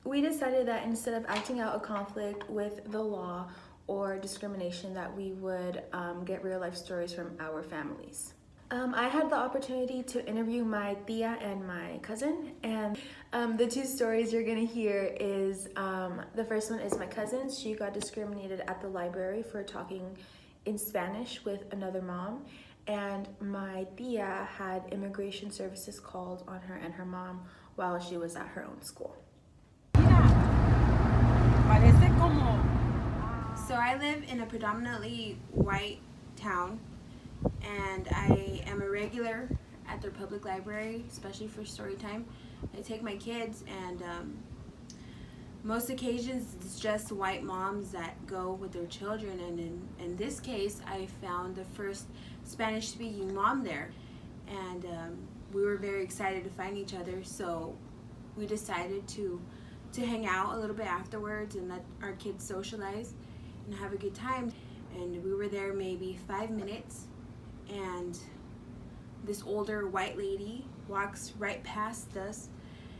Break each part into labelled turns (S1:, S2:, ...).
S1: We decided that instead of acting out a conflict with the law or discrimination, that we would get real life stories from our families. I had the opportunity to interview my tia and my cousin, and the two stories you're gonna hear is the first one is my cousin. She got discriminated at the library for talking in Spanish with another mom, and my tia had immigration services called on her and her mom while she was at her own school.
S2: So I live in a predominantly white town, and I am a regular at their public library, especially for story time. I take my kids, and most occasions it's just white moms that go with their children, and in this case I found the first Spanish speaking mom there, and we were very excited to find each other, so we decided to hang out a little bit afterwards and let our kids socialize and have a good time. And we were there maybe 5 minutes, and this older white lady walks right past us,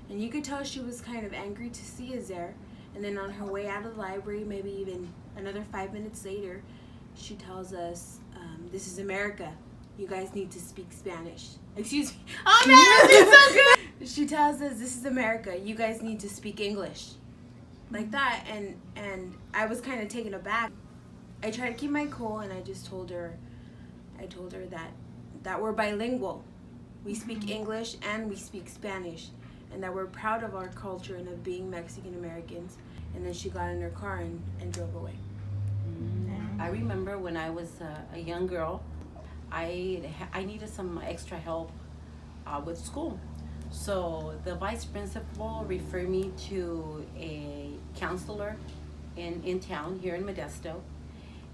S2: and you could tell she was kind of angry to see us there. And then on her way out of the library, maybe even another 5 minutes later, she tells us, this is America, you guys need to speak Spanish. Excuse me. Oh man, that was so good. She tells us, this is America, you guys need to speak English. Like that, and I was kind of taken aback. I tried to keep my cool, and I told her that we're bilingual. We speak English and we speak Spanish, and that we're proud of our culture and of being Mexican Americans. And then she got in her car and drove away.
S3: I remember when I was a young girl, I needed some extra help with school. So the vice principal referred me to a counselor in town here in Modesto.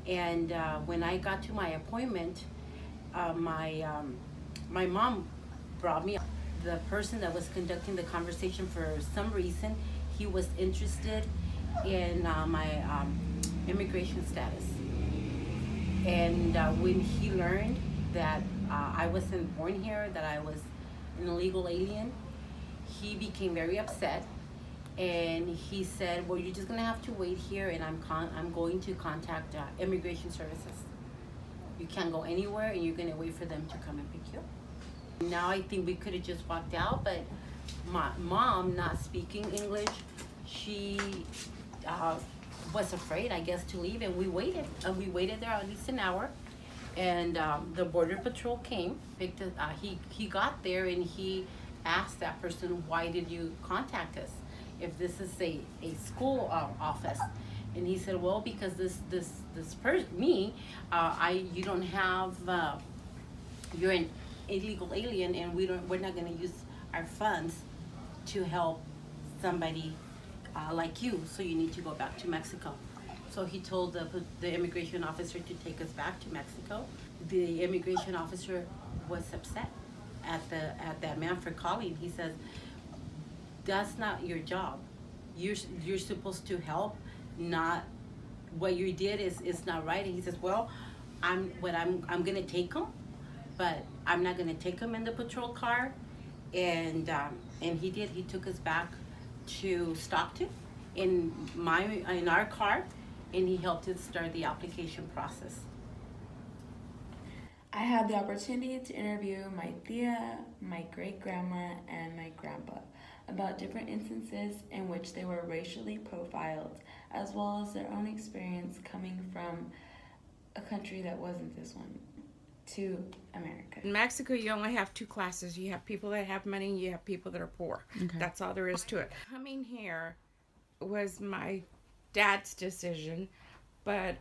S3: And when I got to my appointment, my mom brought me. The person that was conducting the conversation, for some reason, he was interested in my immigration status. And when he learned that I wasn't born here, that I was an illegal alien, he became very upset, and he said, well, you're just gonna have to wait here, and I'm going to contact immigration services. You can't go anywhere, and you're gonna wait for them to come and pick you up. Now I think we could have just walked out, but my mom, not speaking English, she was afraid, I guess, to leave, and we waited. And we waited there at least an hour, and the border patrol came, picked us, he got there, and he asked that person, why did you contact us if this is a school office? And he said, well, because this person, me, you don't have, you're an illegal alien, and we're not going to use our funds to help somebody like you, so you need to go back to Mexico. So he told the immigration officer to take us back to Mexico. The immigration officer was upset at that man for calling. He says, that's not your job. You're supposed to help, not what you did is not right. And he says, well, I'm gonna take him, but I'm not gonna take him in the patrol car. And he did. He took us back to Stockton in our car, and he helped us start the application process.
S4: I had the opportunity to interview my tia, my great-grandma, and my grandpa about different instances in which they were racially profiled, as well as their own experience coming from a country that wasn't this one to America.
S5: In Mexico, you only have two classes. You have people that have money, and you have people that are poor. Okay. That's all there is to it. Coming here was my dad's decision, but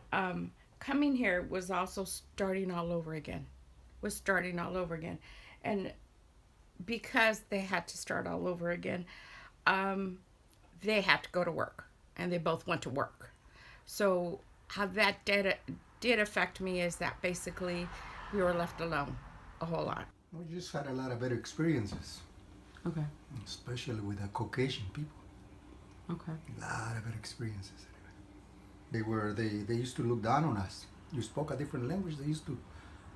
S5: coming here was also starting all over again. And because they had to start all over again, they had to go to work, and they both went to work. So how that did affect me is that basically we were left alone a whole lot.
S6: We just had a lot of better experiences.
S7: Okay.
S6: Especially with the Caucasian people.
S7: Okay.
S6: A lot of better experiences. They used to look down on us. You spoke a different language, they used to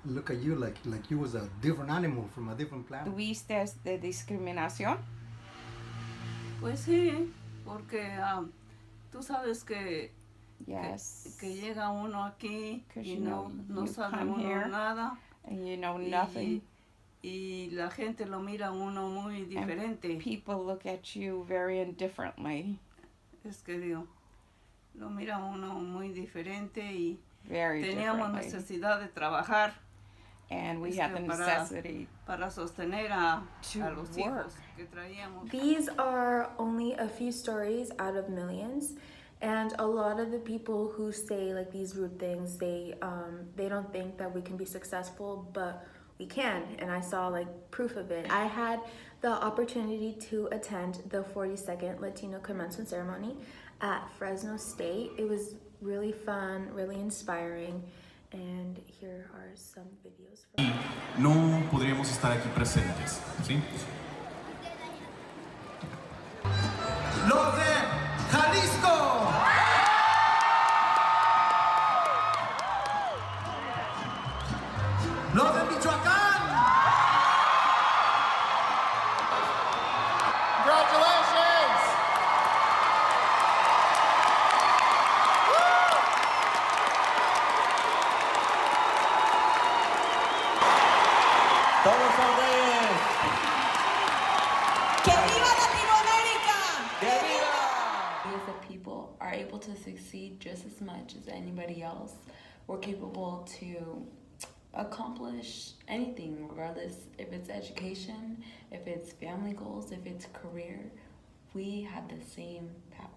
S6: look at you like you was a different animal from a different planet.
S5: ¿Tuviste de discriminación?
S2: Pues sí,
S8: porque tú sabes que
S5: Yes.
S8: que llega uno aquí
S5: 'Cause
S8: y
S5: you know,
S8: no
S5: you
S8: sabe
S5: come
S8: uno
S5: here
S8: nada
S5: and you know nothing.
S8: y la gente lo mira a uno muy diferente.
S5: People look at you very indifferently.
S8: Es que digo, lo mira a uno muy diferente y
S5: Very
S8: teníamos
S5: differently.
S8: necesidad de trabajar
S5: And we had the
S8: para-
S5: necessity.
S8: para sostener a los
S5: work.
S8: hijos que traíamos.
S1: These are only a few stories out of millions, and a lot of the people who say like these rude things, they don't think that we can be successful, but we can, and I saw like proof of it. I had the opportunity to attend the 42nd Latino Commencement Ceremony at Fresno State. It was really fun, really inspiring, and here are some videos from
S9: No podríamos estar aquí presentes, ¿sí?
S10: Los de Jalisco. Los de Michoacán. Congratulations. Todos son reyes.
S2: ¡Que viva Latinoamérica!
S10: ¡Que viva!
S4: We as a people are able to succeed just as much as anybody else. We're capable to accomplish anything, regardless if it's education, if it's family goals, if it's career. We have the same power.